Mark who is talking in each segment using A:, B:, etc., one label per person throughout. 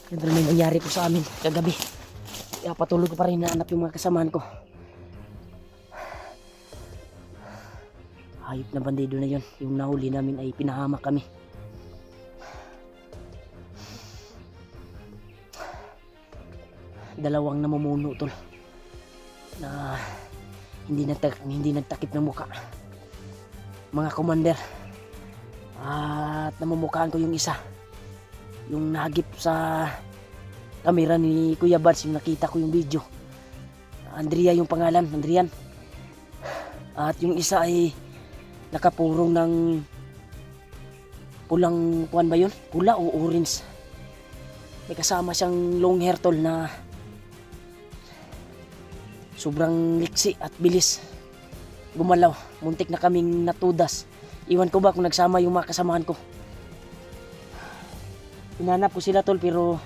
A: Yan talaga yung nangyari ko sa amin kagabi. Kaya patuloy ko pa rin nahanap yung mga kasamahan ko. Hayop na bandido na yun. Yung nahuli namin ay pinahamak kami. Dalawang namumuno tol na hindi nagtakip ng muka. Mga commander. At namumukhaan ko yung isa. Yung nahagip sa kamera ni Kuya Bads, yung nakita ko yung video. Andrea yung pangalan, Andrian. At yung isa ay nakapurong ng pulang kuwan ba yun? Pula o orange. May kasama siyang long hair tol na sobrang liksi at bilis gumalaw. Muntik na kaming natudas. Iwan ko ba kung nagsama yung mga kasamahan ko. Hinanap ko sila tol pero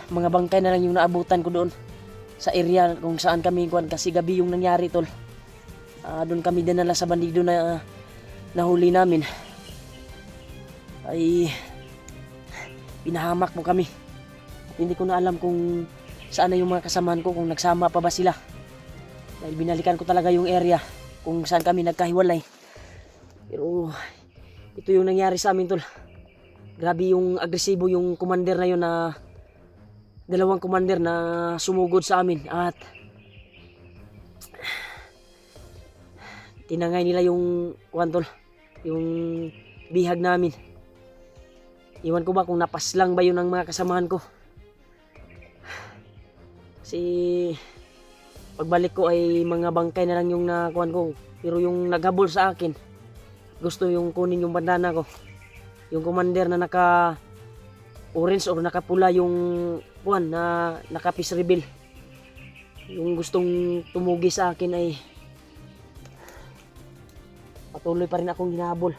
A: mga bangkay na lang yung naabutan ko doon sa area kung saan kami kuwan kasi gabi yung nangyari tol. Doon kami dinala sa bandido na nahuli namin. Ay pinahamak mo kami. At hindi ko na alam kung saan na yung mga kasamahan ko, kung nagsama pa ba sila. Dahil binalikan ko talaga yung area kung saan kami nagkahiwalay. Pero ito yung nangyari sa amin tol. Grabe yung agresibo yung commander na yun na dalawang commander na sumugod sa amin at tinangay nila yung tol, yung bihag namin. Iwan ko ba kung napaslang ba yun ng mga kasamahan ko. Kasi pagbalik ko ay mga bangkay na lang yung nakuhan ko. Pero yung naghabol sa akin, gusto yung kunin yung bandana ko. Yung commander na naka orange or nakapula yung kuhan na naka peace reveal. Yung gustong tumugi sa akin ay patuloy pa rin akong hinahabol.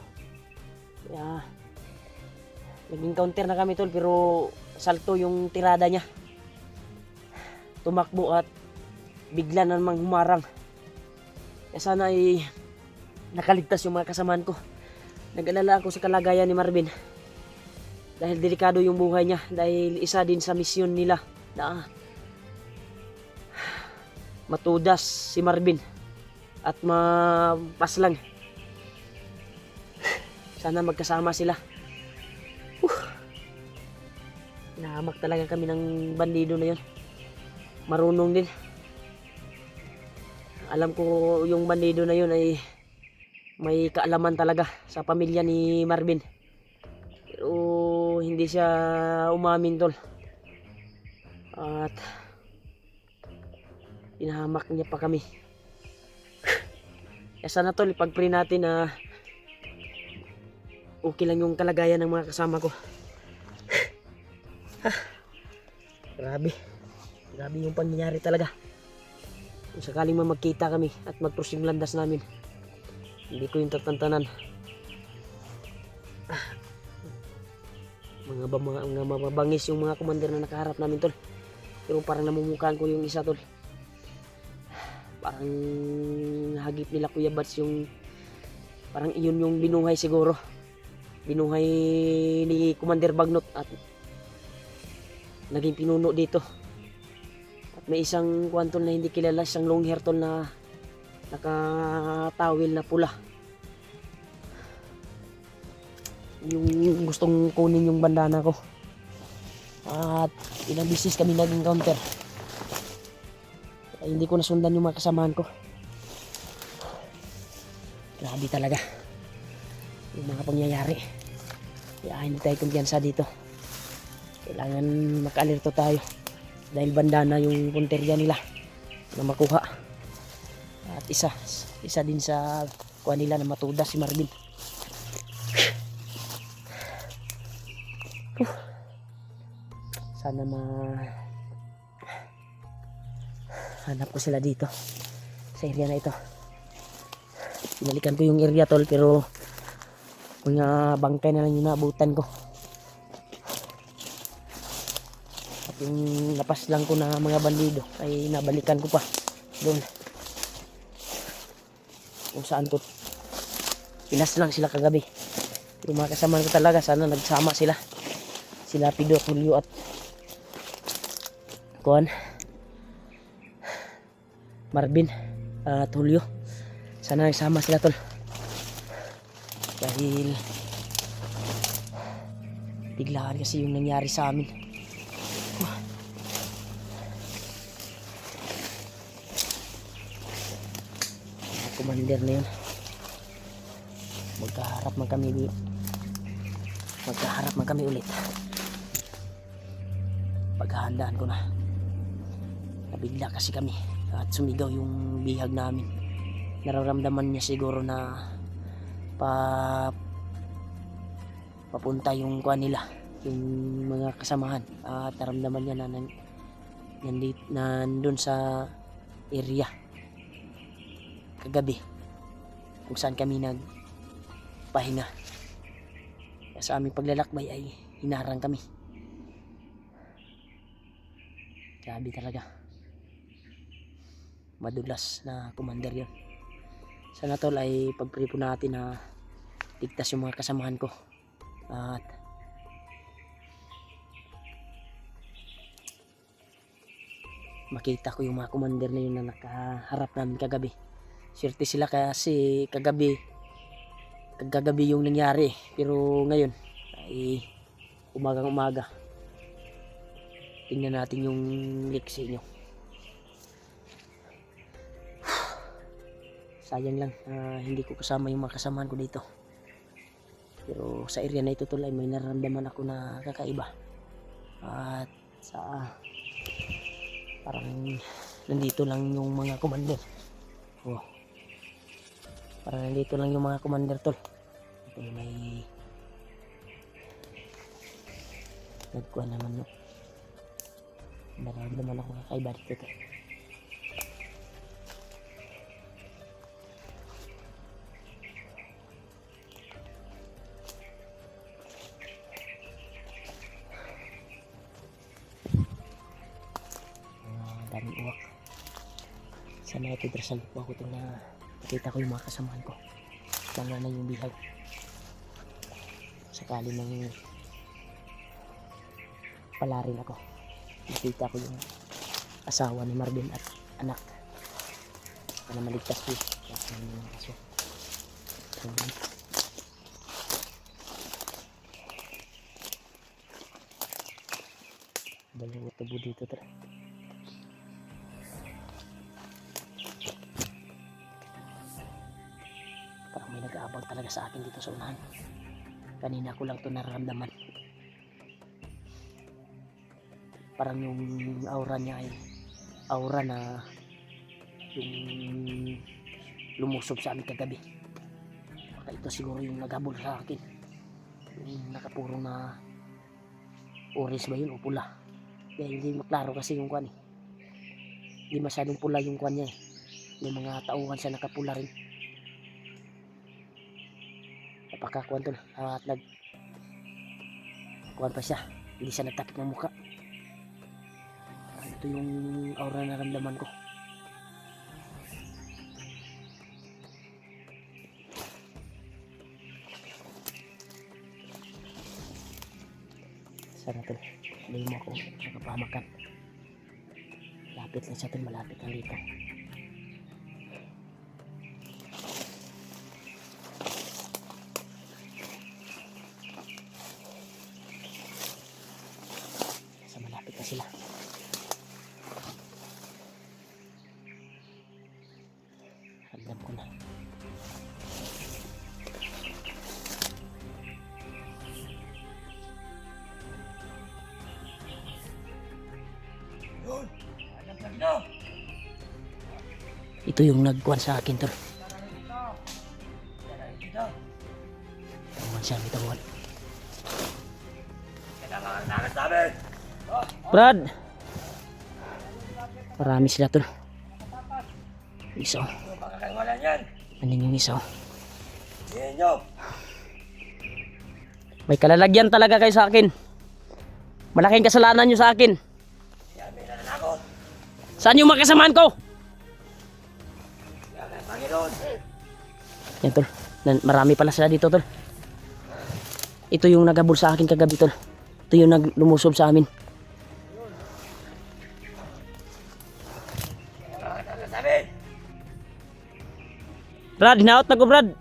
A: Kaya naging counter na kami tol pero salto yung tirada niya. Tumakbo at bigla na namang humarang. Kaya sana ay nakaligtas yung mga kasamahan ko. Nag-alala ako sa kalagayan ni Marvin. Dahil delikado yung buhay niya. Dahil isa din sa misyon nila na matudas si Marvin at mapaslang. Sana magkasama sila. Nahamak talaga kami ng bandido na yun. Marunong din. Alam ko yung bandido na yun ay may kaalaman talaga sa pamilya ni Marvin. Pero hindi siya umamin tol. At pinahamak niya pa kami. Kaya sana tol, ipag-pray natin na okay lang yung kalagayan ng mga kasama ko. Grabe. Grabe yung pangyayari talaga. Kung sakaling magkita kami at mag-cross yung landas namin, hindi ko yung tatantanan. Mga mabangis yung mga commander na nakaharap namin tol. Pero parang namumukaan ko yung isa tol. Parang hagip nila Kuya Bats yung parang iyon yung binuhay siguro. Binuhay ni Commander Bagnot at naging pinuno dito. May isang kwantol na hindi kilala, isang long hair tol na nakatawil na pula. Yung gustong kunin yung bandana ko. At ilang bisis kami nag-encounter. Hindi ko nasundan yung mga kasamahan ko. Grabe talaga yung mga pangyayari. Kaya hindi tayo kumpiyansa dito. Kailangan maka-alerto tayo. Dahil bandana yung punterya nila na makuha. At isa din sa kuha nila na matudas si Marvin. Sana hanap ko sila dito sa area na ito. Pinalikan ko yung area tol pero mga bangkay na lang yung naabutan ko. Yung lapas lang ko na mga bandido ay nabalikan ko pa doon kung saan ko pinas lang sila kagabi. Pero mga kasama ko talaga, sana nagsama sila. sila Pido, Julio at Kuan, Marvin at Julio. Sana nagsama sila tol. Dahil biglaan kasi yung nangyari sa amin. Commander na yun. Magkaharap man kami ulit. Paghahandaan ko na. Nabigla kasi kami at sumigaw yung bihag namin. Nararamdaman niya siguro na papunta yung kuan nila, yung mga kasamahan, at naramdaman niya na nandun sa area kagabi kung saan kami nagpahinga. Sa aming paglalakbay ay hinarang kami. Grabe talaga, madulas na commander yun. Sana tol ay pagpray po natin na ligtas yung mga kasamahan ko at makita ko yung mga commander na yun na nakaharap namin kagabi. Swerte sila kasi kagabi yung nangyari, pero ngayon ay umagang-umaga. Tingnan natin yung liksi nyo. Sayang lang hindi ko kasama yung mga kasamahan ko dito. Pero sa area na ito tol ay may nararamdaman ako na kakaiba. At parang nandito lang yung mga commander. Oh. Parang nandito lang yung mga commander tol. Ito may nagkuha naman no. Nararamdaman ako kakaiba dito tol. Daming uwak. Sana ipidrasal po ako ito na nakita ko yung mga kasamahan ko. Langa na yung bihag. Sakali nang pala rin ako, nakita ko yung asawa ni Marvin at anak. Sana maligtas ko yung kaso. Dalawa tabo dito tara. Parang may nag-aabang talaga sa akin dito sa unahan. Kanina ko lang ito nararamdaman. Parang yung aura niya ay aura na yung lumusob sa amin kagabi. Baka ito siguro yung naghabol sa akin. Yung nakapuro na orange ba yun o pula. Kaya hindi maklaro kasi yung kwan eh. Hindi masyadong pula yung kwan niya eh. May mga tauhan siya nakapula rin. Napakakuan to at kuan pa siya, hindi siya nagtakip ng muka. Ito yung aura na naramdaman ko. Sana to, hindi mo ako nakapamakan. Lapit lang siya to, malapit lang dito. Sila. Ramdam ko na. Ito yung nagkuhan sa akin tol. Tawag siya, may tawag. Brad, marami sila tol. Isa oh. Anin yung isa oh. May kalalagyan talaga kayo sa akin. Malaking kasalanan nyo sa akin. Saan yung mga kasamahan ko? Yan tol, marami pala sila dito tol. Ito yung nagabol sa akin kagabi tol. Ito ito yung naglumusob sa amin. Brad, hinaot na ko Brad.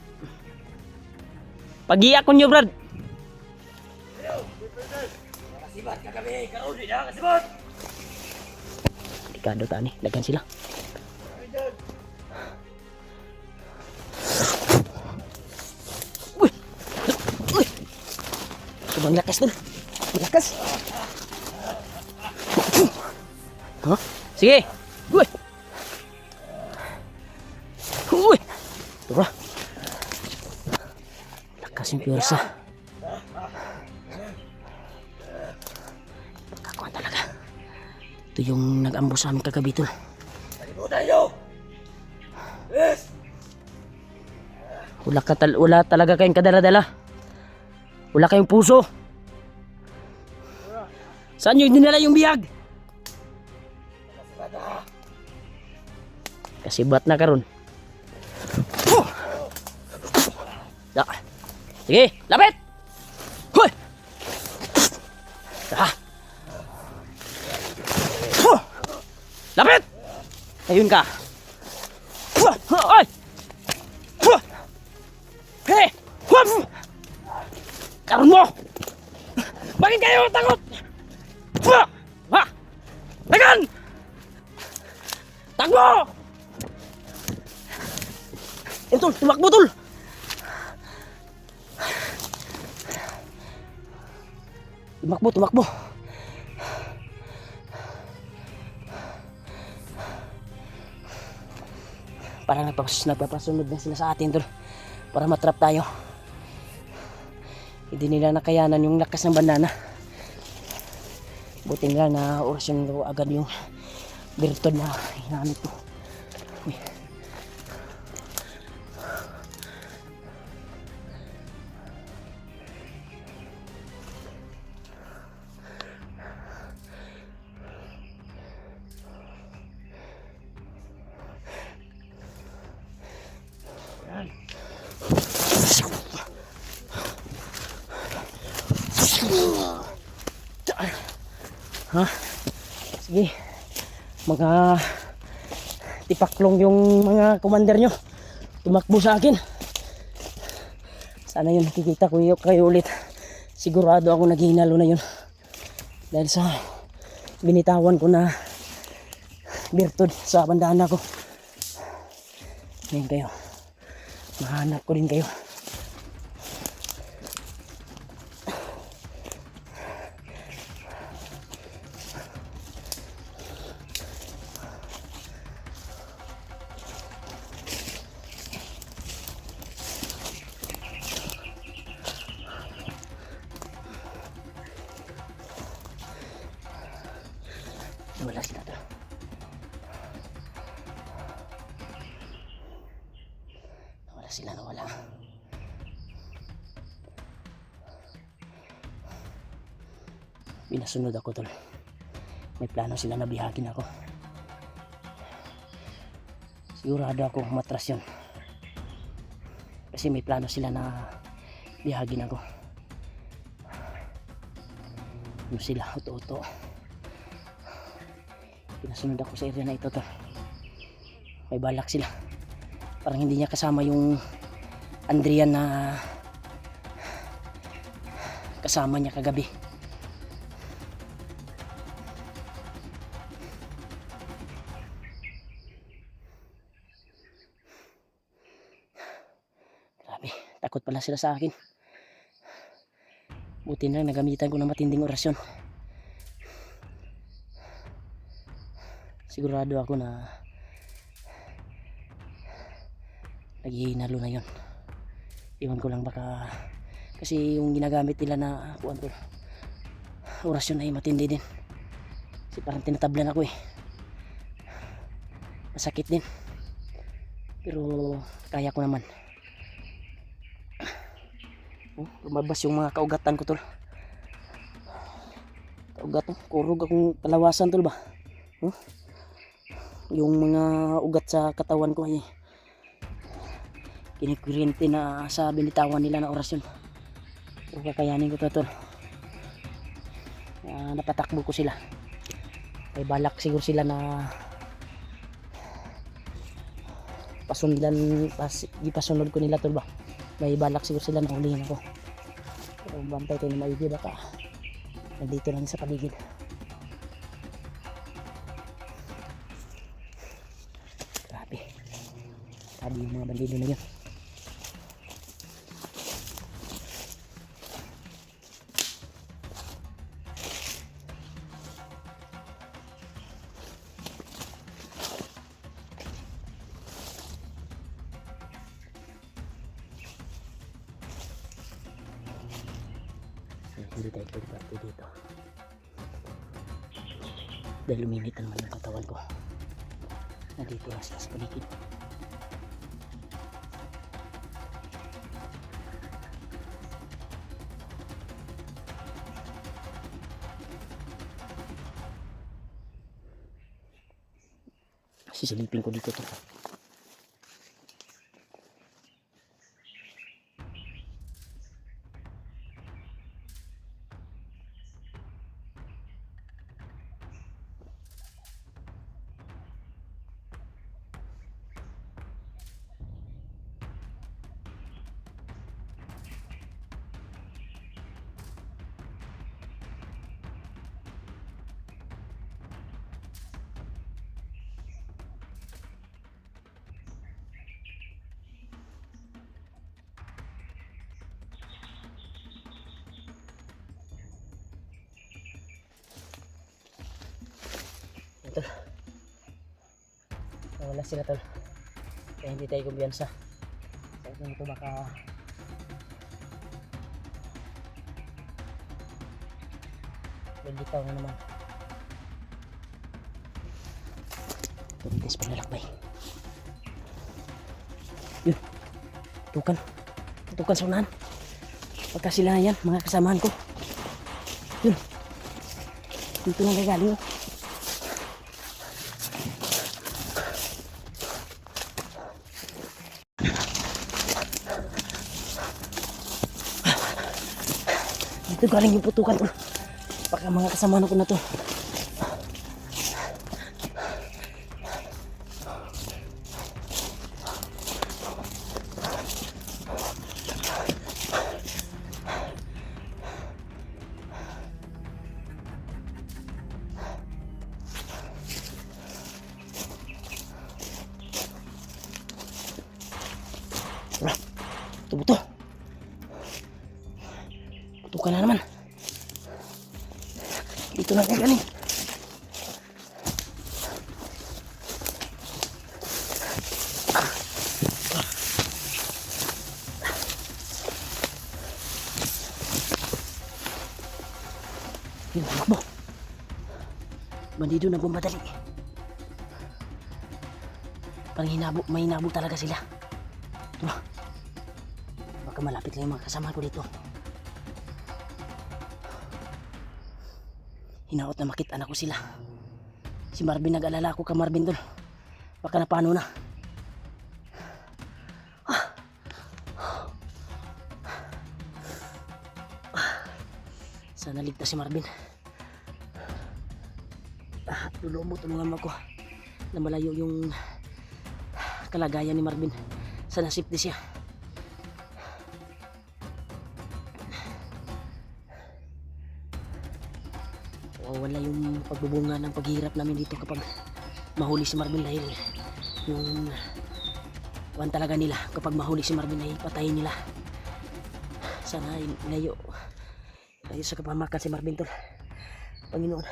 A: Pag-iya ko nyo Brad. Kasibat kagabi, kauli na kasibat. Delikado ta ni, dagan sila. Uy! Uy! Subang lakas dun. Lakas. Huh? Sige. Uy! Uy! Tura. Lakas yung piyersa. Kakuan talaga. Ito yung nag-ambush sa amin kagabi tol. Wala talaga kayong kadala-dala. Wala kayong puso. Saan nyo dinala yung biyag? Kasibat na karon. Sige, lapit! Hoy! Lapit! Ayun ka. Ay! Hey! Karon mo! Bakit kayo takot? Tagan! Takbo! Tol, tumakbo tol! Tumakbo. Parang nagpapasunod na sila sa atin tol. Para matrap tayo. Hindi nila nakayanan yung lakas ng bandana. Buti nila na orasyon ko agad yung bertod na hinanit ko. Uy. Ha? Sige. Mga tipaklong yung mga commander nyo. Tumakbo sa akin. Sana yun nakikita ko kayo ulit. Sigurado ako naghihinalo na yun. Dahil sa binitawan ko na bertod sa bandana ko. Ngayon kayo. Mahanap ko din kayo. Wala sila to. Nawala. Pinasunod ako tol. May plano sila na bihagin ako. Sigurado ako matras yun. Kasi may plano sila na bihagin ako. Ano sila? Uto-uto. Pinasunod ako sa area na ito tol. May balak sila. Parang hindi niya kasama yung Andrian na kasama niya kagabi. Grabe, takot pala sila sa akin. Buti na nagamitan ko ng matinding orasyon. Sigurado ako na naghihinalo na yun. Iwan ko lang baka kasi yung ginagamit nila na orasyon ay matindi din. Kasi parang tinatablan ako eh. Masakit din. Pero kaya ko naman. Lumabas yung mga kaugatan ko tol. Kaugat, kurog akong kalawasan tol ba? Yung mga ugat sa katawan ko ay kinikurente na sa binitawan nila na orasyon. Pero kakayanin ko to tol. napatakbo ko sila. May balak siguro sila na ipasunod ko nila tol ba. May balak siguro sila na hulihin ako. Pero bantay tayo na maigi, baka nandito lang sa paligid. Grabe, sabi yung mga bandido na yun. Hindi tayo pwede dito dahil uminit naman ang katawan ko. Nandito lang sila sa paligid. Sisilipin ko dito to. Tol, nawala sila tol, kaya hindi tayo kumbiyansa. Kaya kung ito baka benditaw na naman. Tumitis panlalakbay. Yun, tukan sa unahan. Pagka sila yan, mga kasamahan ko. Yun, dito lang gagaling. Dito galing yung putukan tol. Baka mga kasama ko na to. Buto. Putukan na naman. Dito na kayo galing. Yun, takbo. Bandido na bumadali. Parang may hinabol talaga sila. Ito na. Baka malapit lang yung mga kasama ko dito. Hinaot na makita na ko sila. Si Marvin, nag-alala ako ka Marvin tol. Baka na paano na. Sana ligtas si Marvin. Tulungan mo ako na malayo yung kalagayan ni Marvin. Sana safety siya. Wala yung pagbubunga ng paghihirap namin dito kapag mahuli si Marvin, dahil yung talaga nila kapag mahuli si Marvin ay patayin nila. Sana layo sa kapamakan si Marvin tol. Panginoon,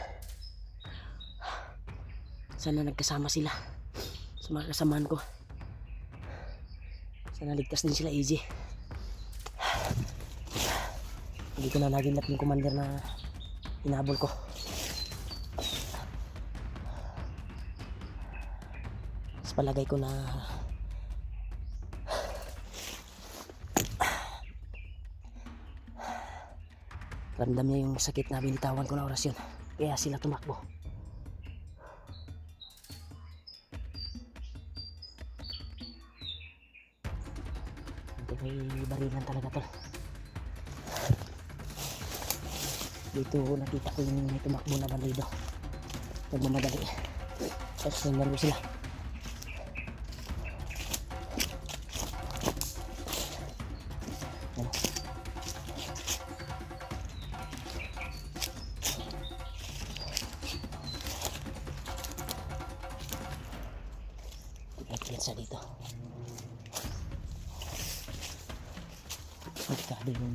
A: sana nagkasama sila sa mga kasamahan ko. Sana ligtas din sila easy. Hindi ko na naginap yung commander na hinabol ko. Mas palagay ko na ramdam niya yung sakit na binitawan ko na orasyon, kaya sila tumakbo. Hindi, may barilan talaga tol. Dito nakita ko yung may tumakbo na bandido. Nagmamadali. Tapos nandalo sila. Ano? Sa dito. Delikado yung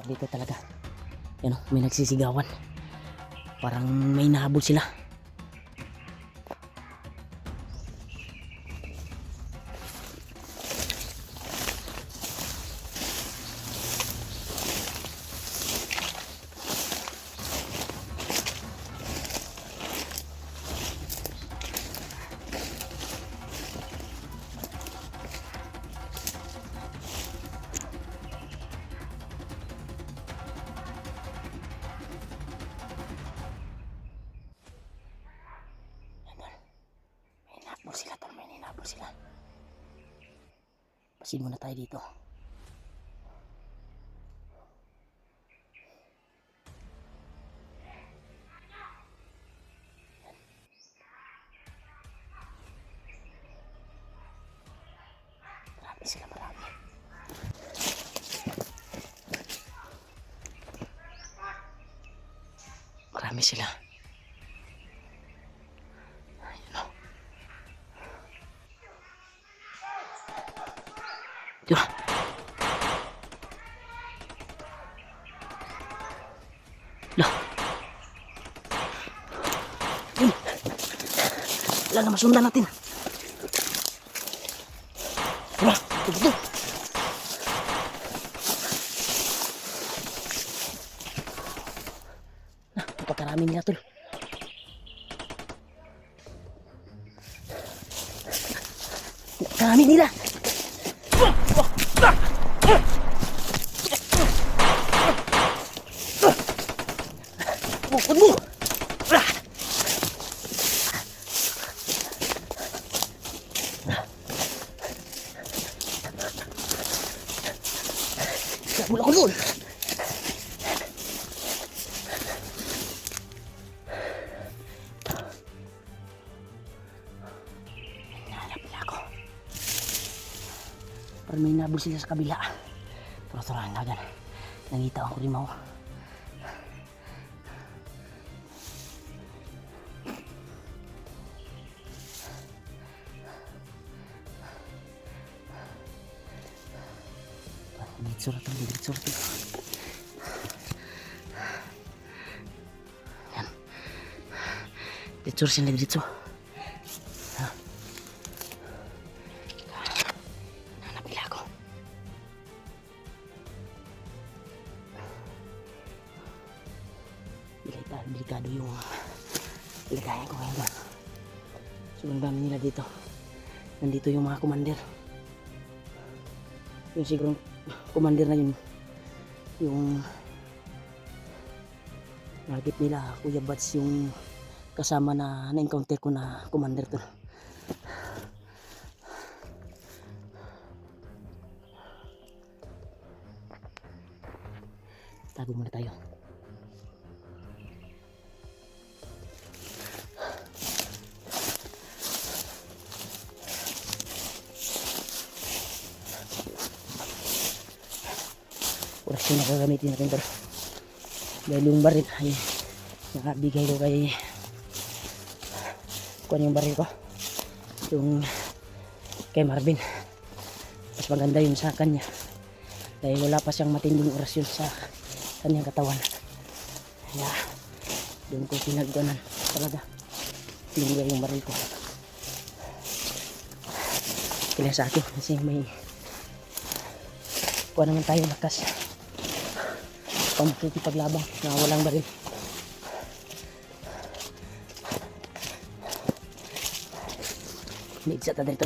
A: dito talaga. Yan o, may nagsisigawan. Parang may nahabol sila. May hinabol sila. Pasin muna tayo dito. Marami sila, marami. Marami sila. Diba? Lah. Wala na masundan natin. Diba? Ito. Napakarami nila tol. Napakarami nila. Bukod mo! Mula ko doon! Nahanap nila ako. Parang may nabul sila sa kabila. Turo-turoan na agad. Nangita ako rin mo. Diretso. Yan. Diretso sila diretso. Hanap nila ako. Delikado yung lagayan ko ngayon doon. Sobrang dami nila dito. Nandito yung mga commander. Yung sigurong commander na yun, yung nakikip nila Kuya Bats, yung kasama na na-encounter ko na commander to. Tago muna tayo. Oras yung nakagamitin natin bro. Dahil yung baril ay nakabigay ko kay kuhan yung baril ko, yung kay Marvin. Mas maganda yun sa kanya dahil wala pa siyang matinding orasyon sa kanyang katawan. Kaya doon ko pinagdanan talaga pinigay yung baril ko. Kaya sa akin kasi may kuha naman tayo lakas pampakikipaglabang na walang baril. Niigsa ta dito.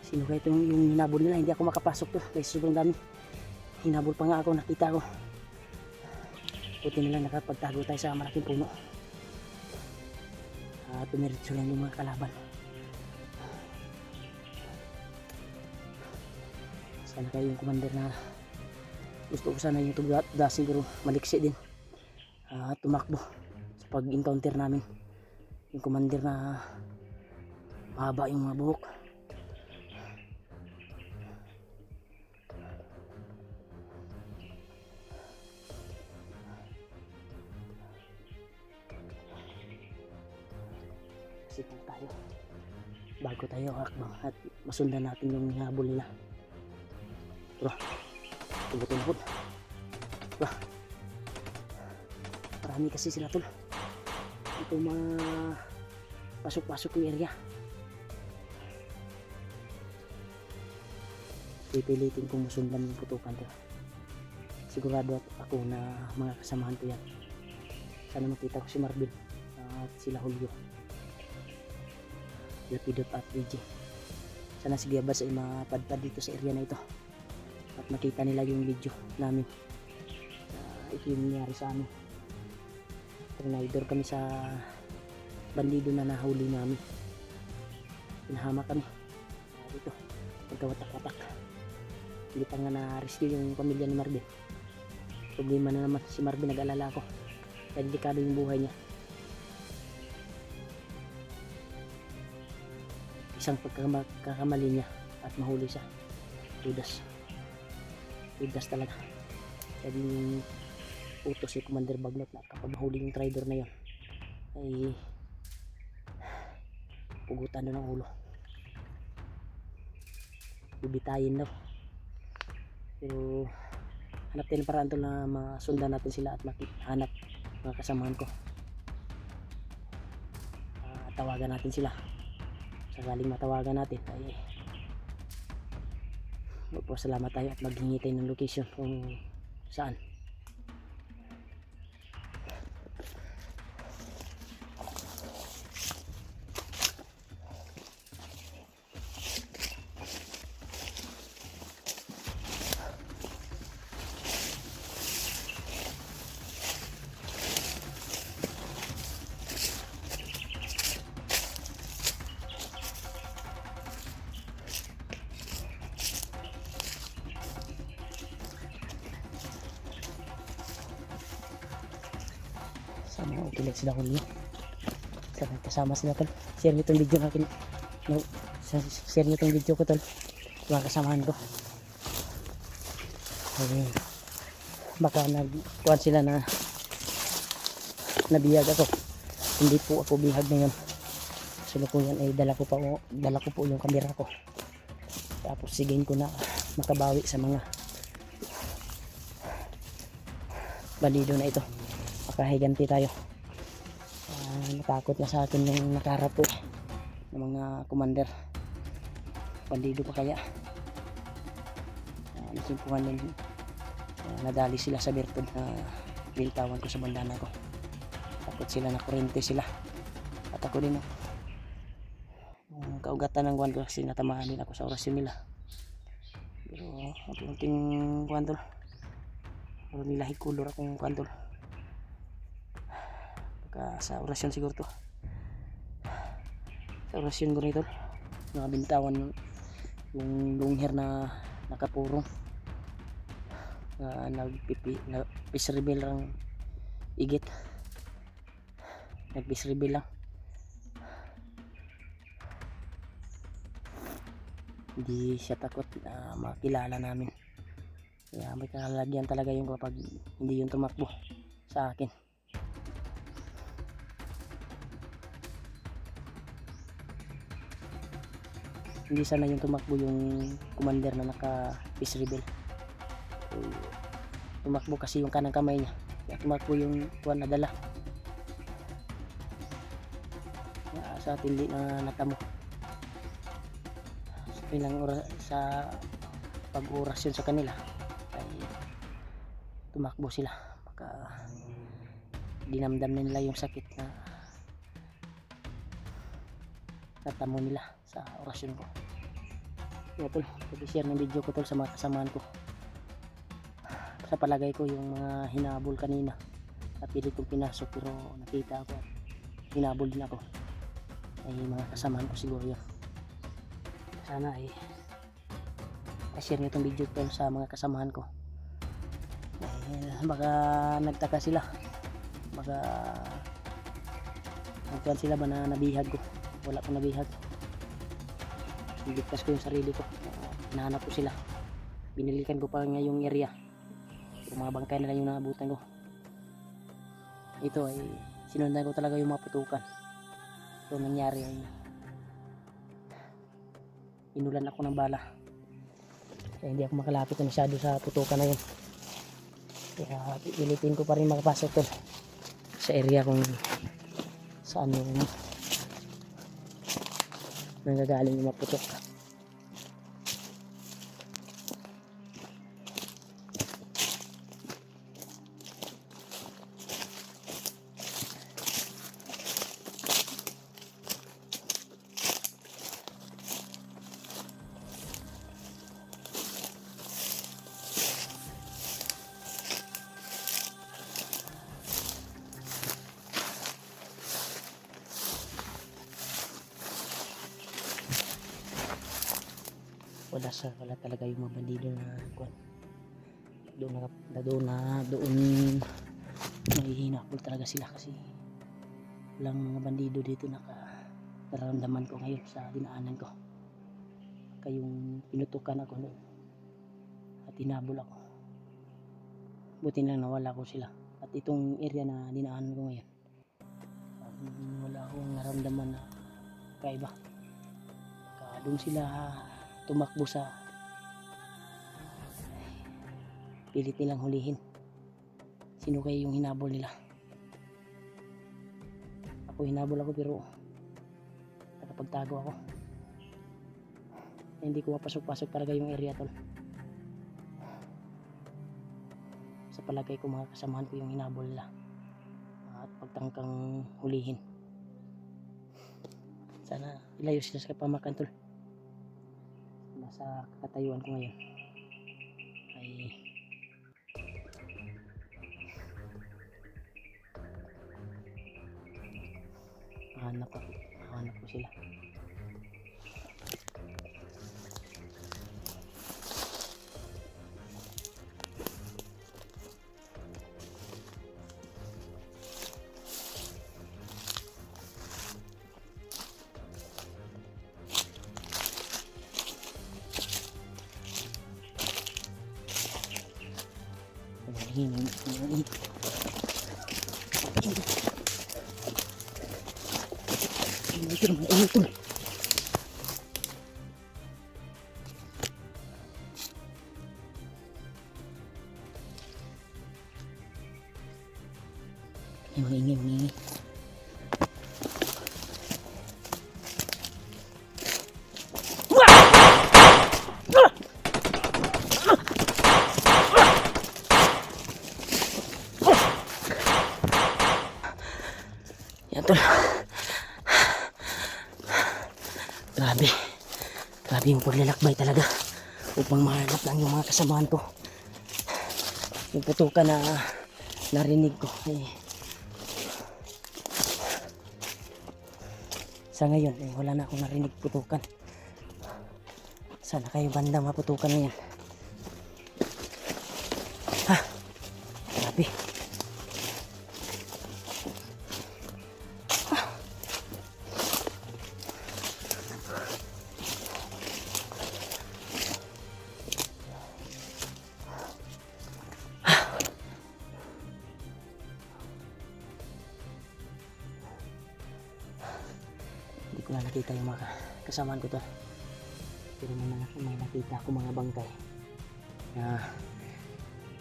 A: Sino kaya itong yung hinabol nila? Hindi ako makapasok to kasi sobrang dami. Hinabol pa nga ako, nakita ko. Buti nila nakapagtago tayo sa malaking puno. Tumiritso lang yung mga kalaban. Sana kayo yung commander na gusto ko sana yung tugdasin pero maliksi din. Tumakbo sa pag-encounter namin. Yung commander na mahaba yung mga buhok. Sipan tayo bago tayo akbang at masundan natin yung hinabol nila. Tara, tubot-tubot. Tara, marami kasi sila tol. Ito pasok-pasok yung area. Pipilitin kong masundan yung putukan to. Sigurado ako na mga kasamahan ko yan. Sana makita ko si Marvin at sila Julio, Lapidot at AJ. Sana si Gabas ay mapadpad dito sa area na ito at makita nila yung video namin. Ito yung nangyari sa amin. Trinidor kami sa bandido na nahuli namin. Pinahama kami dito, nagkawatak-watak. Hindi pa nga na-rescue yung pamilya ni Marvin. Problema na naman si Marvin, nag-alala ako dahil delikado yung buhay niya. Isang pagkakamali niya at mahuli siya. Tudas talaga. Dahil yung utos si Commander Bagnot na kapag mahuli yung trader na yun ay pugutan na ng ulo, bibitayin daw. Pero hanap tayo ng paraan to na masundan natin sila at hanap mga kasamahan ko. Tawagan natin sila. Sakaling matawagan natin ay magpasalamat tayo at maghingi tayo ng location kung saan. Sana ukilig sila Julio. Sana kasama sila tol. Share nyo itong video natin. Share nyo itong video ko tol. Mga kasamahan ko. Ay, baka nagkuhan sila na nabiyag ako. Hindi po ako bihag ngayon. Sulukuyan ay dala ko po yung kamera ko. Tapos sigain ko na makabawi sa mga balido na ito. Makahiganti tayo. Natakot na sa akin yung nakarap po ng mga commander. Bandido pa kaya. Nasimpuhan din. Nadali sila sa Bertod na bintawan ko sa bandana ko. Takot sila na kurente sila. At ako din kaugatan ng kuwan ko kasi natamaan din ako sa orasyon nila. Pero unting kuwan tol. Pero nilahi kulor akong kuwan tol. Sa orasyon siguro to. Sa orasyon ko nito nakabintawan yung long hair na nakapurong na nag-peace reveal lang igit, nag-peace reveal lang. Hindi siya takot na makilala namin. Kaya may kalalagyan talaga yung kapag hindi yung tumakbo sa akin. Hindi sana yung tumakbo yung commander na naka-peace reveal. Tumakbo kasi yung kanang kamay niya. Kaya tumakbo yung kuwan na dala. Sa tindi na natamo. Sa pag-orasyon sa kanila ay tumakbo sila. Baka dinamdam nila yung sakit na natamo nila sa orasyon ko. Kaya tol, pag-share ng video ko tol sa mga kasamahan ko. Sa palagay ko yung mga hinabol kanina, napilit kong pinasok pero nakita ako at hinabol din ako, ay mga kasamahan ko siguro yun. Sana ay share nyo itong video tol sa mga kasamahan ko. Baka nagtaka sila, baka nagtuan sila ba na nabihag ko. Wala akong nabihag, niligtas ko yung sarili ko. Hinahanap ko sila, binilikan ko pa nga yung area, yung mga bangkay na lang yung naabutan ko. Ito ay sinundan ko talaga yung mga putukan. So nangyari ay inulan ako ng bala, kaya hindi ako makalapit na masyado sa putukan na yun. Kaya pilitin ko pa rin makapasok tol sa area kung saan yung nanggagaling yung mga putok. Wala talaga yung mga bandido na doon nahihinapol talaga sila, kasi walang mga bandido dito nararamdaman ko ngayon sa dinaanan ko. Kayong pinutukan ako noon at hinabol ako, buti na nawala ko sila. At itong area na dinaanan ko ngayon, wala akong naramdaman na kaiba. Doon sila tumakbo sa pilit nilang hulihin. Sino kayo yung hinabol nila? Hinabol ako pero nakapagtago ako. Hindi ko mapasok-pasok talaga yung area tol. Sa palagay ko mga kasamahan ko yung hinabol nila at pagtangkang hulihin. Sana ilayo sila sa pamakan tol. Nasa katayuan ko ngayon ay hanap ko sila. Ingay. Yan tol. Grabe yung paglalakbay talaga upang mahanap lang yung mga kasamahan ko. Yung putukan na narinig ko sa ngayon wala na akong narinig putukan. Sana kayo banda maputukan na yan. Grabe. Hindi ko na nakita yung mga kasamahan ko to, pero may nakita ako mga bangkay na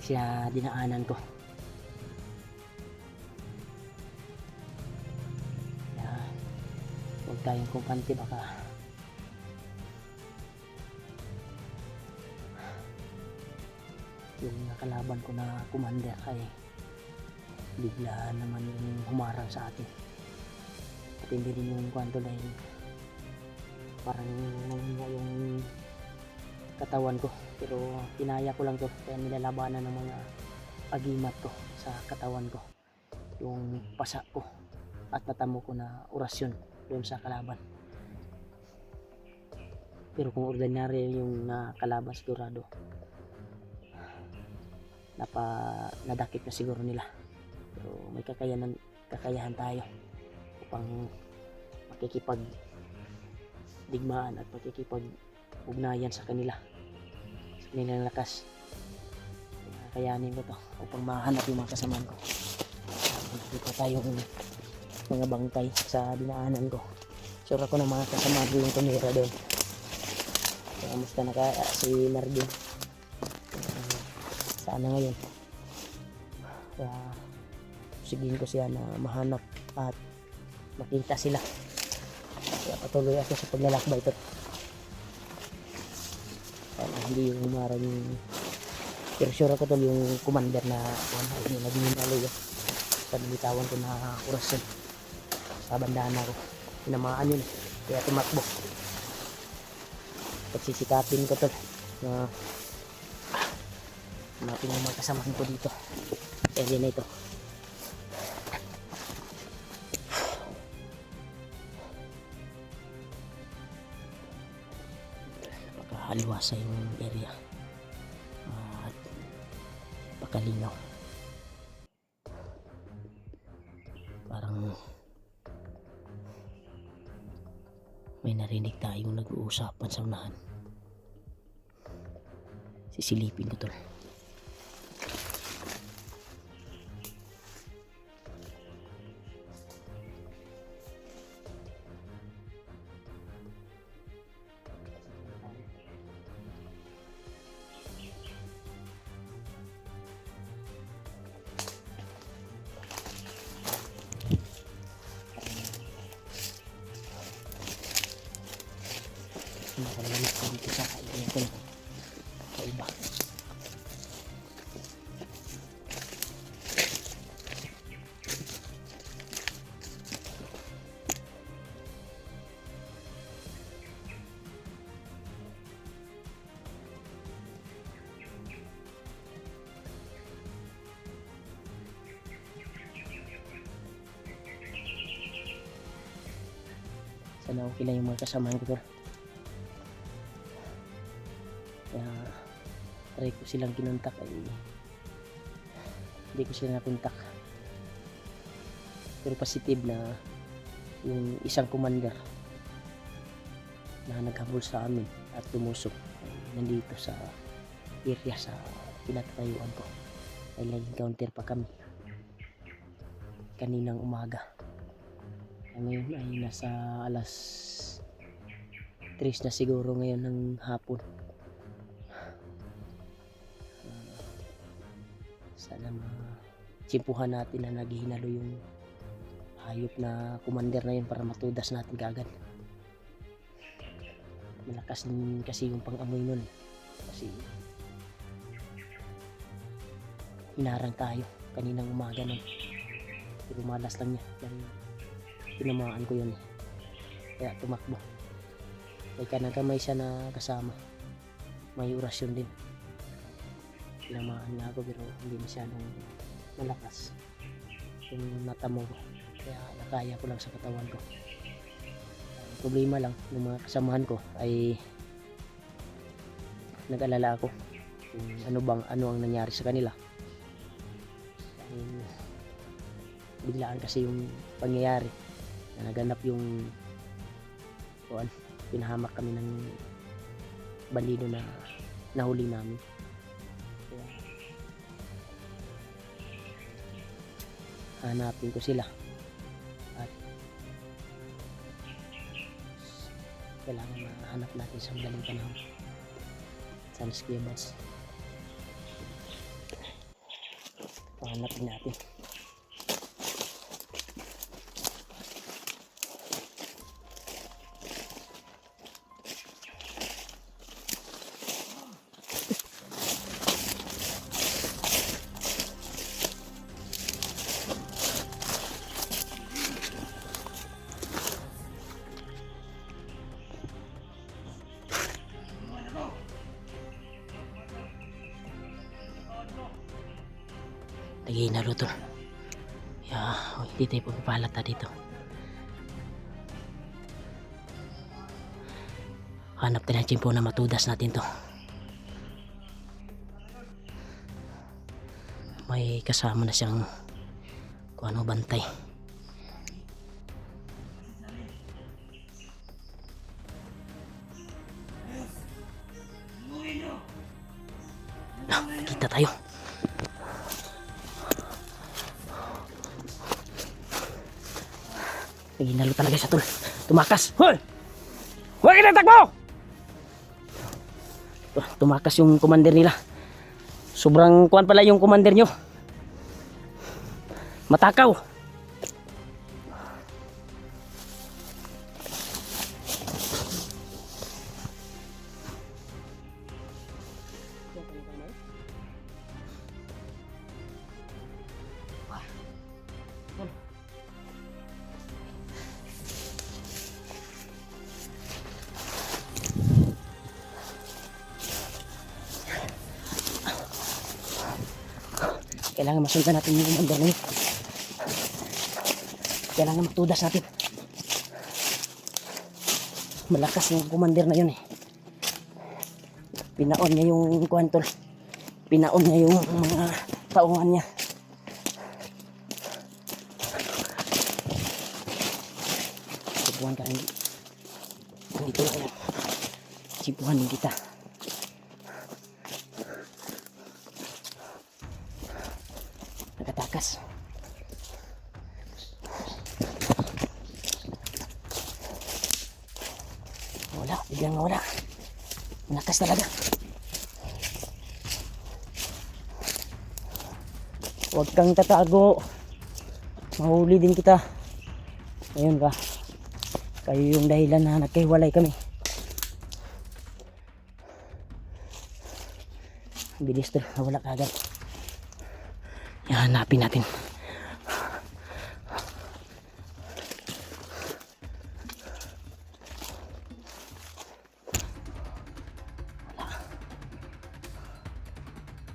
A: siya dinaanan ko. Kaya huwag tayong kumpante, baka yung nakalaban ko na commander ay bigla naman yung humarang sa atin. At hindi rin yung kwanto na yun, parang yung katawan ko, pero pinaya ko lang to, kaya nilalabanan ng mga agimat ko sa katawan ko, yung pasa ko at natamo ko na orasyon doon sa kalaban. Pero kung ordinary yung kalaban, sigurado nadakip na siguro nila. Pero may kakayahan tayo upang makikipag digmaan at makikipag ugnayan sa kanilang lakas. Kayanin ko to upang mahanap yung mga kasamaan ko. Dito tayong mga bangkay sa dinaanan ko. Sure ako ng mga kasamaan ko yung tumira doon. Kamusta na kaya si Marvin? Saan na ngayon? Kaya sigihin ko siya na mahanap at makita sila. Kaya patuloy ako sa paglalakbay ito. Hindi yung maraming, pero sure ako tol yung commander na hindi nagminalo yun sa binitawan ko na orasyon sa bandaan ako, tinamaan yun kaya tumakbo. Pagsisikapin ko tol na hanapin yung mga kasamahan ko dito area na ito. Aliwasa yung area at pakalinaw, parang may narinig tayong nag-uusapan sa unahan. Sisilipin ko tol. Nakalamat ko dito sa kaibigan ko sa iba. Sana okay lang yung mga kasamahan ko. Kaya try ko silang kinontak ay hindi ko sila nakontak. Pero positive na yung isang commander na naghabol sa amin at tumusok ay nandito sa area sa pinatatayuan ko. Ay nag-encounter pa kami kaninang umaga. Ngayon ay nasa alas 3 na siguro ngayon ng hapon. Sana matsimpuhan natin na naghihinalo yung hayop na commander na yun para matudas natin kaagad. Malakas din kasi yung pang-amoy nun kasi hinarang tayo kaninang umaga nun, pero malas lang niya dahil tinamaan ko yun kaya tumakbo. May kanang kamay siya na kasama, may orasyon din, tinamaan nga ako pero hindi masyadong malakas yung natamo ko kaya nakaya ko lang sa katawan ko. Problema lang ng mga kasamahan ko ay nag-alala ako kung ano ang nangyari sa kanila. Biglaan kasi yung pangyayari na naganap yung pinahamak kami ng bandido na nahuli namin. Kaya hanapin ko sila at kailangan mahanap natin sa madaling panahon. San Escribas, hanapin natin. Lagi na to. Hindi tayo pagpapalata dito. Hanap tayo ng tiyempo na matudas natin to. May kasama na siyang kung ano, bantay. Kita tayo. Ginalo talaga siya tol. Tumakas. Hoy! Huwag kinatakbo! Tumakas yung commander nila. Sobrang kuwan pala yung commander nyo. Matakaw. Kailangan masundan natin yung commander na yun. Kailangan matudas natin. Malakas yung commander na yun eh. Pinaon niya yung kuwantol. Pinaon niya yung mga taungan niya. Sipuhan ka rin. Dito lang yan. Sipuhan din kita. Nakatakas. Wala, biglang wala. Nakas talaga. Huwag kang tatago. Mahuli din kita. Ayun ba? Kayo yung dahilan na nagkahiwalay kami. Bilis to, nawala ka agad. Hanapin natin.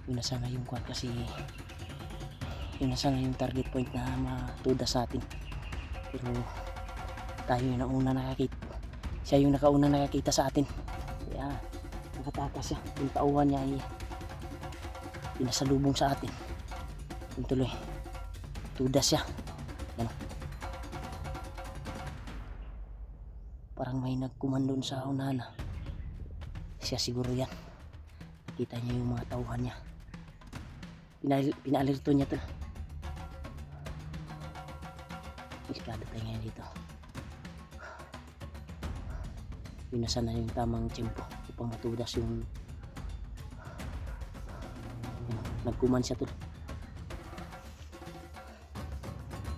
A: Yun na sana yung kwan kasi yun na sana yung target point na matudas sa atin. Pero tayo yung nauna nakakita. Siya yung nakauna nakakita sa atin. Kaya nakatakas siya. Yung tauhan niya ay pinasalubong sa atin. Yung tuloy. Tudas siya. Yan. Parang may nagkumandon sa unahan. Siya siguro yan. Kita niya yung mga tauhan niya. Pinaalirto niya to. Iskada tayo ngayon dito. Yun na sana yung tamang tiyempo upang matudas yung nagkuman siya to.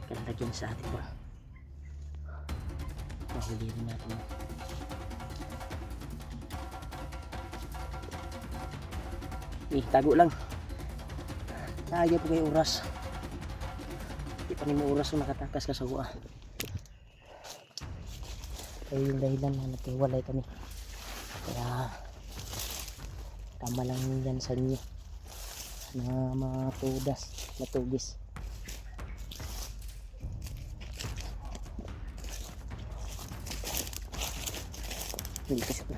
A: Kalagyan sa atin pa. Mahuli rin natin. Tago lang. Tayo po kayo oras. Di pa mo oras kung nakatakas ka sa kuha. Kaya yung dahilan na nagkiwalay kami. Kaya tama lang yan sa inyo na matudas, matugis. Hindi kasi po.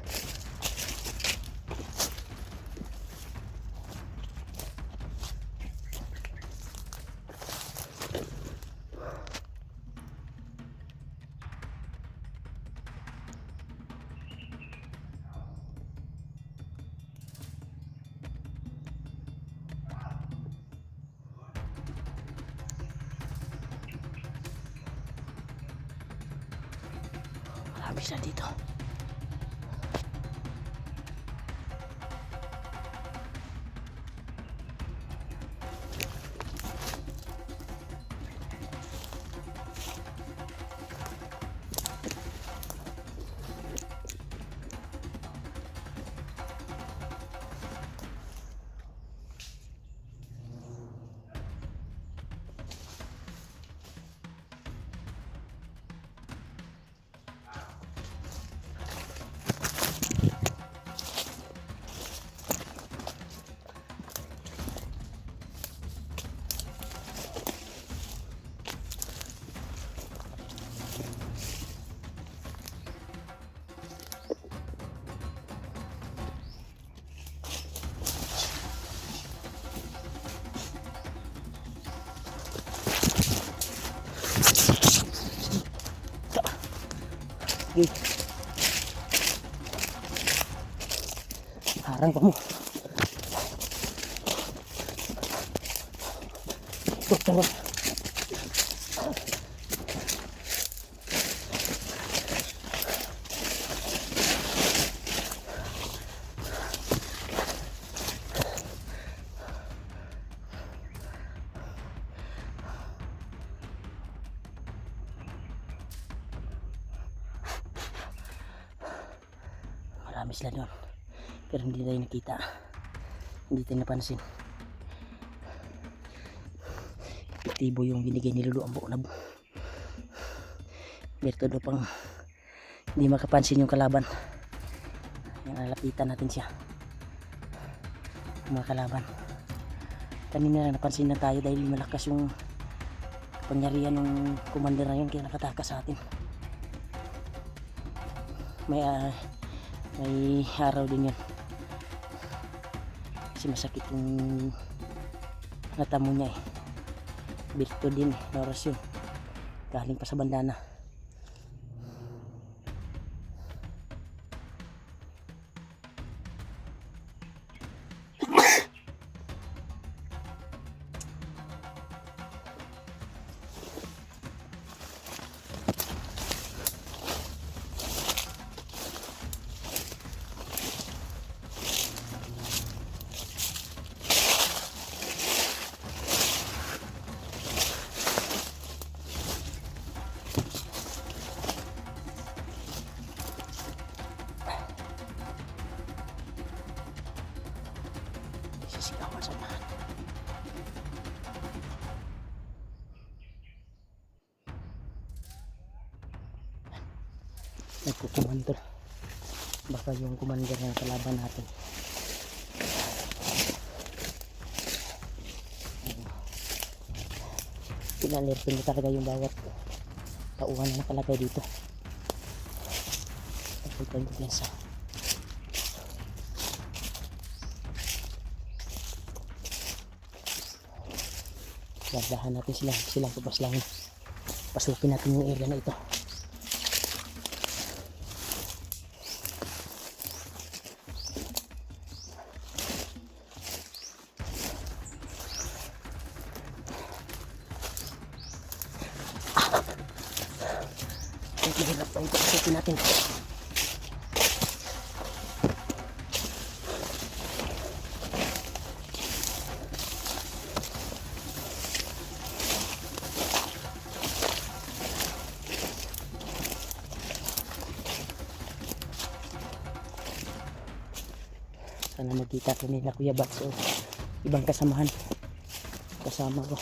A: Marami siya dito. Parang pa mo. Tara. Marami sila doon pero hindi tayo nakita, hindi tayo napansin. Epektibo yung binigay ni Lulu ang buo na metodo pang hindi makapansin yung kalaban. Nalapitan natin siya, mga kalaban. Kanina napansin na tayo dahil malakas yung pangyarihan ng commander na yun kaya nakatakas sa atin. May araw din yun kasi masakit yung natamo niya eh. Birto din eh, na orasyon galing pa sa bandana. Sisigawan sa lahat. Nagkukumando. Baka yung commander ng kalaban natin. Pinalerpin niya talaga yung bawat tauhan na nakalagay dito. Nakita yung depensa. Dahan natin silang papaslangin. Pasukin natin yung area na ito. Mahirap pa ito. Pasukin natin. Sana magkita ko nila Kuya Bats o ibang kasamahan kasama ko.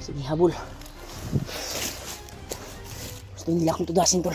A: Sige, habol. Gusto nila akong tugasin, tol.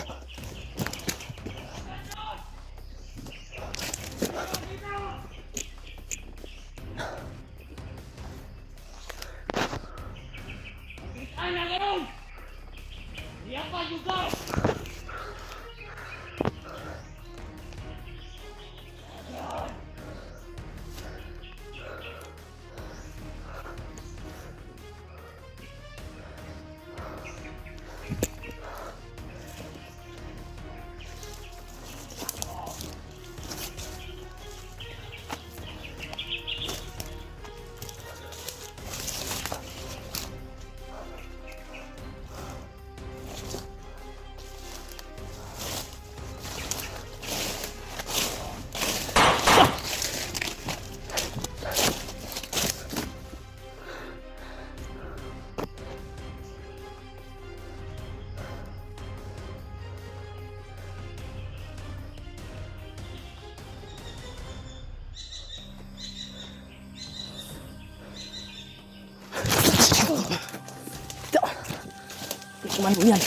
A: Cuman yan.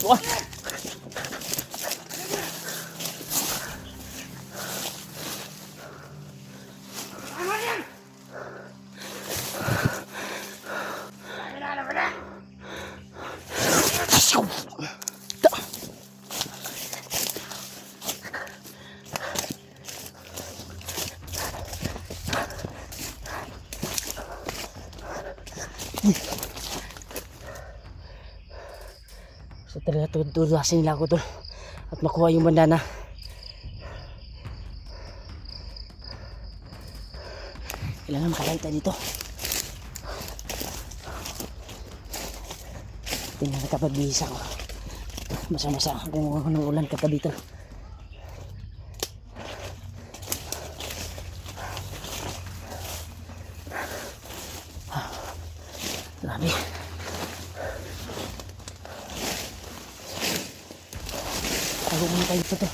A: Wah. So talaga tutudasin nila ako tol at makuha yung bandana. Kailangan makalayo tayo dito. Tingnan na kapag bihis ako. Masa-masa kung ng ulan kapag dito. Grabe. Tago muna tayo dito to.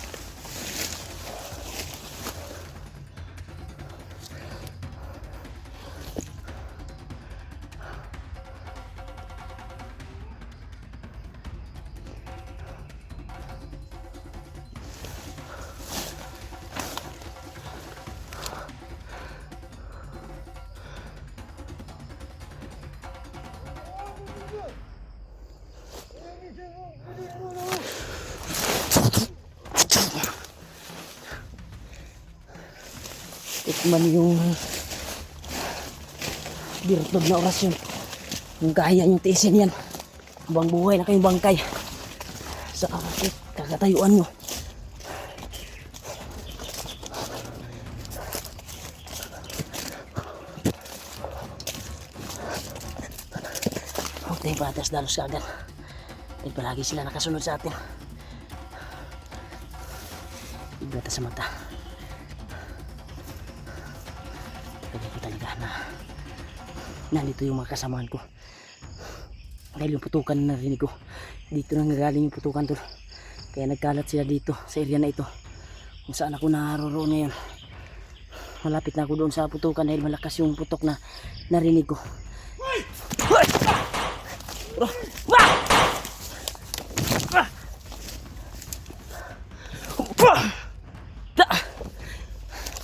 A: Tikman yung birtod na orasyon. Kung kaya yung tiisin yan habang buhay na kayong bangkay sa kakatayuan nyo. Huwag tayong patas dalos ka agad dahil palagi sila nakasunod sa atin. Ibrata sa mata. Kaya ko talaga na nandito yung mga kasamahan ko dahil yung putukan na narinig ko dito nang nagaling yung putukan tol. Kaya nagkalat sila dito sa area na ito kung saan ako naroroon ngayon. Malapit na ako doon sa putukan dahil malakas yung putok na narinig ko.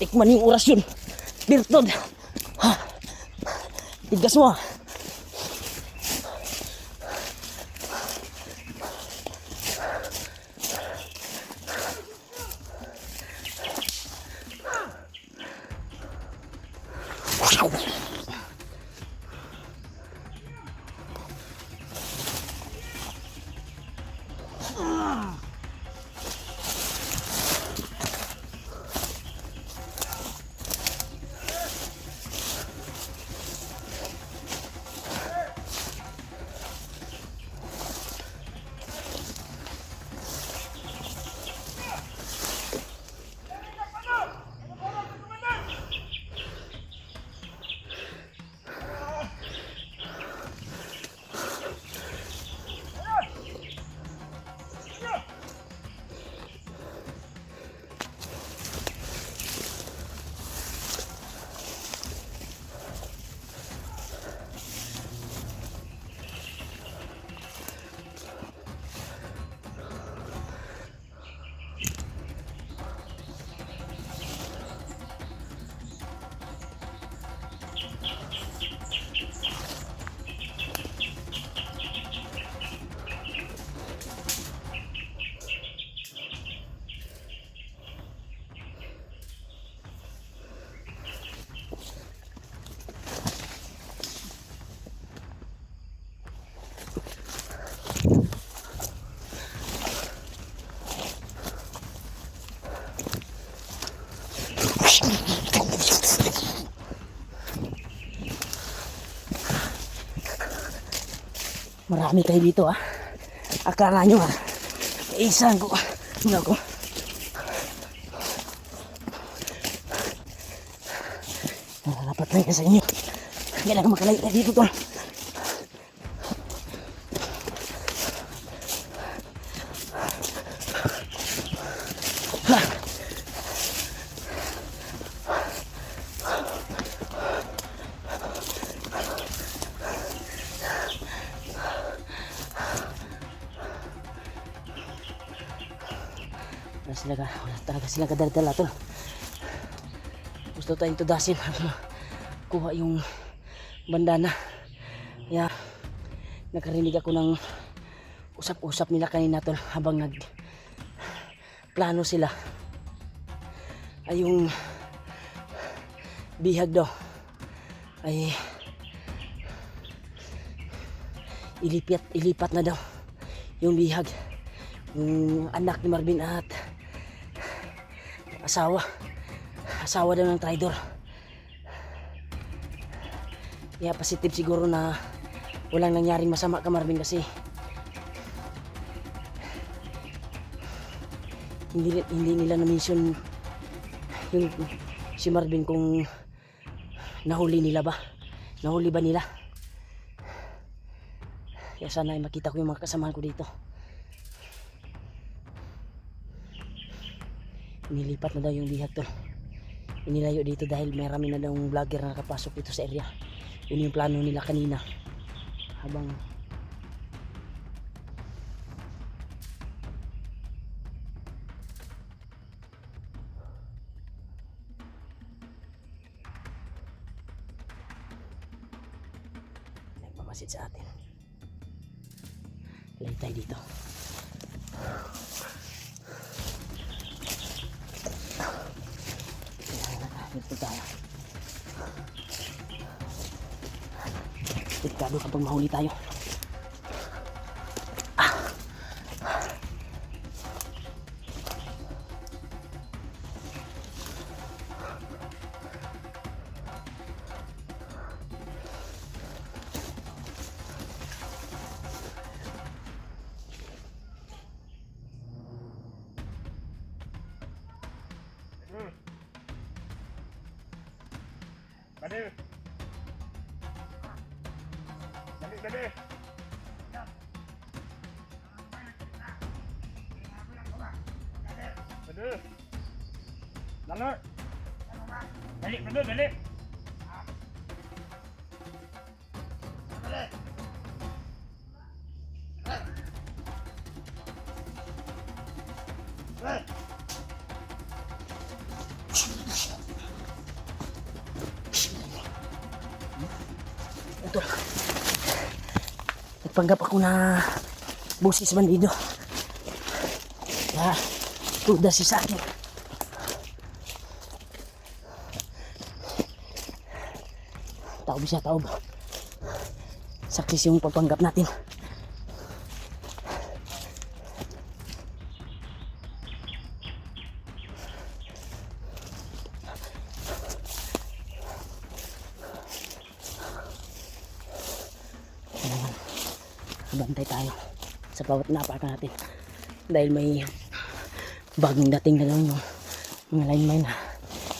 A: Tikman yung orasyon birtod. Tigas mo. Marami kayo dito ah. Akala nyo ah. Isang ko. Ano ko? Nalalapat lang ka sa inyo. Kailangan makalayo tayo dito tol. Wala talaga silang kadala-dala tol. Gusto tayong tudasin kuha yung bandana. Kaya nakarinig ako ng usap-usap nila kanina tol habang nag plano sila ay yung bihag daw ay ilipat na daw yung bihag, yung anak ni Marvin at asawa daw ng traidor. Kaya positive siguro na walang nangyaring masama ka Marvin, kasi hindi nila na-mention yung si Marvin kung nahuli ba nila. Kaya sana ay makita ko yung mga kasamahan ko dito. Inilipat na daw yung bihag tol, inilayo dito dahil marami na daw vlogger na nakapasok dito sa area. Yun yung plano nila kanina habang nagmamasid sa atin. Lay tayo dito. Dito tayo. Delikado kapag mahuli tayo.
B: Dali. Dali. Dali. Langer. Dali.
A: Ito. Nagpanggap ako na busis bandido. Kaya tuda si sa akin. Taob siya, taob. Saksis yung pagpanggap natin. Bantay tayo sa bawat napakan natin dahil may bagong dating na lang yung mga lineman na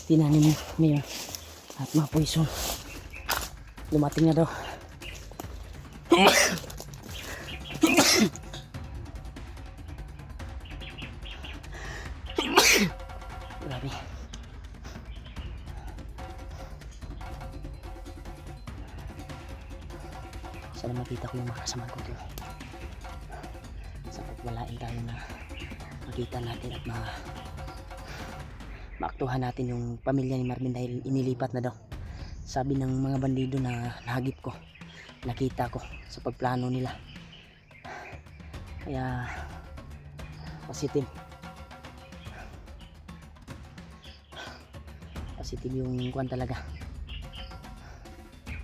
A: tinanim niya at mga poison dumating na daw. Grabe. Sana makita ko yung mga kasama ko dito. Sa pagwalain tayo na makita natin at maaktuhan natin yung pamilya ni Marvin dahil inilipat na daw. Sabi ng mga bandido na nahagip ko, nakita ko sa pagplano nila. Kaya positive yung kwan talaga.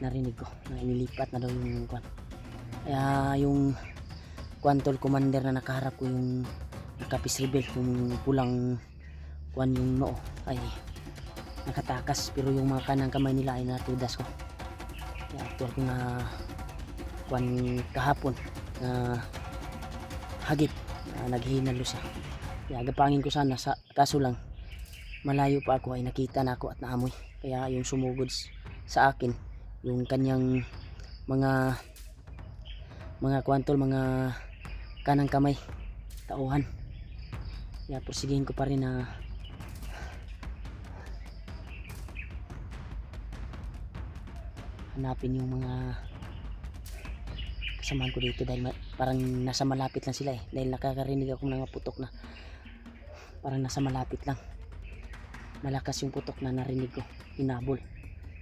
A: Narinig ko na inilipat na daw yung kwan. Kaya yung kwantol commander na nakaharap ko, yung nakapis rebel, yung pulang kwan yung noo ay nakatakas, pero yung mga kanang kamay nila ay natudas ko. Kaya actual ko na kwan kahapon na hagip na naghihinalo siya. Kaya agapangin ko sana kaso lang malayo pa ako ay nakita na ako at naamoy. Kaya yung sumugod sa akin yung kanyang mga kwantol, mga kanang kamay, tauhan. Kaya porsigihin ko pa rin na hanapin yung mga kasamahan ko dito dahil parang nasa malapit lang sila dahil nakakarinig akong mga putok na parang nasa malapit lang. Malakas yung putok na narinig ko, hinabol.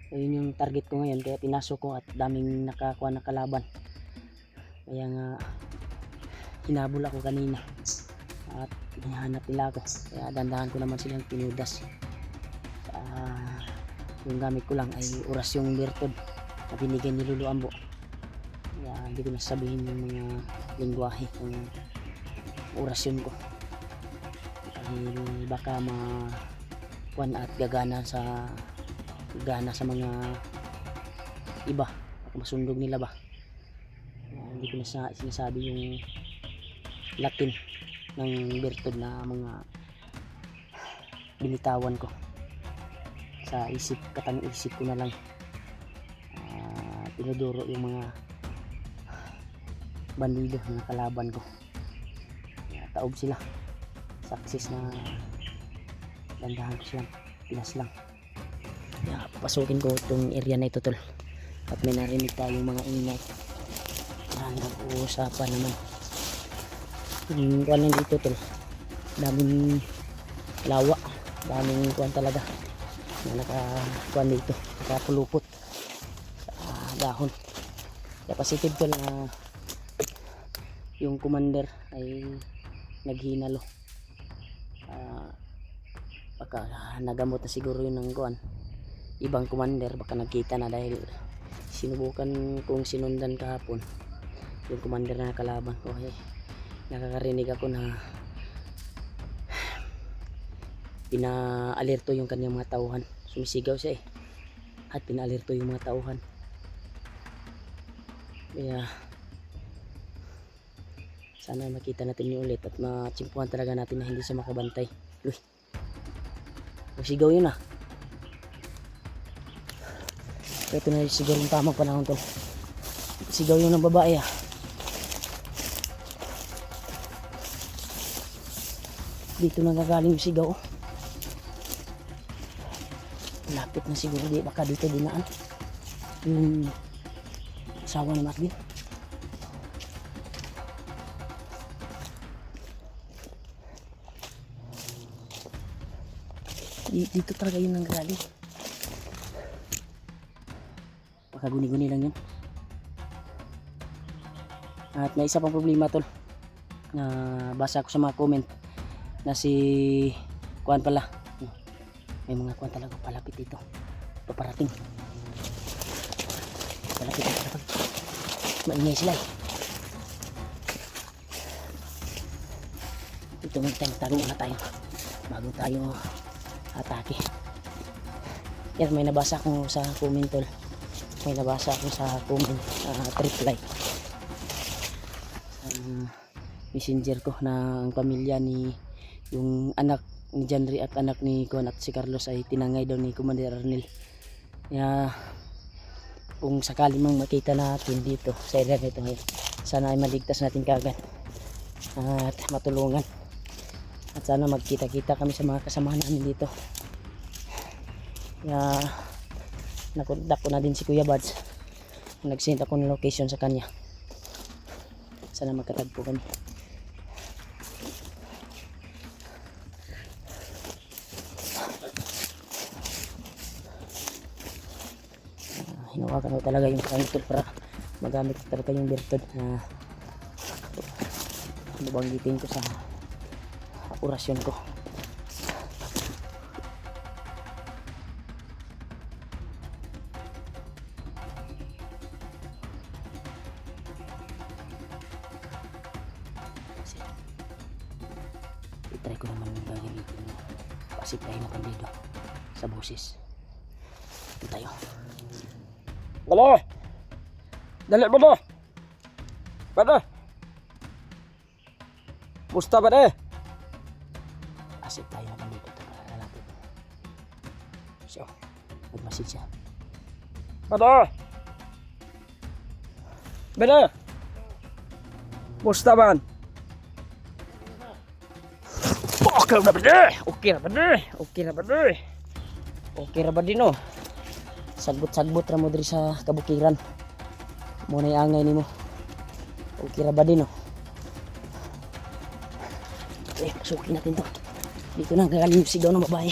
A: So, yun yung target ko ngayon, kaya pinasok ko at daming nakakuha na kalaban. Kaya nga hinabol ako kanina at hinahanap nila ako. Kaya dandahan ko naman silang pinudas. Yung gamit ko lang ay oras yung bertod na binigay ni Lulu Ambo. Kaya Hindi ko nasabihin yung mga lingwahe ng orasyon ko. Dahil baka kuan at gagana sa mga iba, baka masundog nila ba. Hindi ko na sinasabi yung Latin ng bertod na mga binitawan ko sa katang isip ko na lang. Tinuduro yung mga bandido na kalaban ko. Taob sila, success na gandahan ko silang pinas lang. Papasukin ko itong area na ito, tol, at may narinig tayong mga ingay. Nag-uusapan naman yung kuwan lang dito, tol. Daming lawa, daming kuwan talaga na nakakuwan dito, nakapulupot dahon. Kaya positive, tol, na yung commander ay naghinalo. Baka nagamot na siguro yun ng kuwan ibang commander, baka nagkita na, dahil sinubukan kong sinundan kahapon yung commander na kalaban ko. Nakakarinig ako na pina-alerto yung kanyang mga tauhan. Sumisigaw siya at pina-alerto yung mga tauhan. Kaya sana makita natin yung ulit at matsimpuhan talaga natin na hindi siya makabantay. Uy, sigaw yun ito na sigaw yung tamang panahon, tol. Sigaw yun ng babae dito nagagaling yung sigaw. Lapit na siguro, baka dito dinaan yung asawa ni Marvin. Dito talaga yun nanggaling. Baka guni-guni lang yun. At may isa pang problema, tol, na basa ko sa mga comment na si kuan pala, may mga kuan talaga palapit dito, paparating palapit dito, maingay sila dito. Magtago na tayo bago tayo atake. Yan, may nabasa ko sa comment, tol, may nabasa ko sa comment, reply messenger ko, na ang pamilya ni yung anak ni Janry at anak ni Kuan at si Carlos ay tinangay daw ni Commander Arnel. Kaya kung sakali mang makita natin dito sa area nito, sana ay maligtas natin kagad at matulungan, at sana magkita-kita kami sa mga kasama namin dito. Kaya nakontak ko na din si Kuya Bads, nag-send ako ng location sa kanya, sana magkatagpo kami. Hinawakan ko talaga yung pangitol para magamit talaga yung bertod na nabanggitin ko sa orasyon ko. I-try ko naman yung gagamitin mo kasi tayo na pandido sa boses. Ito tayo.
B: Dali! Dali ba na? Bada! Musta ba na?
A: Asip tayo na dito para lalapit. So, mag-message siya.
B: Bada! Bada! Musta man? Okay na ba na? Okay na ba na? Okay na ba na?
A: Okay ra ba din, no? Sagbot-sagbot ra mo diri sa kabukiran. Mo na angay nimo. Okay ra ba din, no? Pasukin natin to. Dito na gagaling yung sigaw ng babae.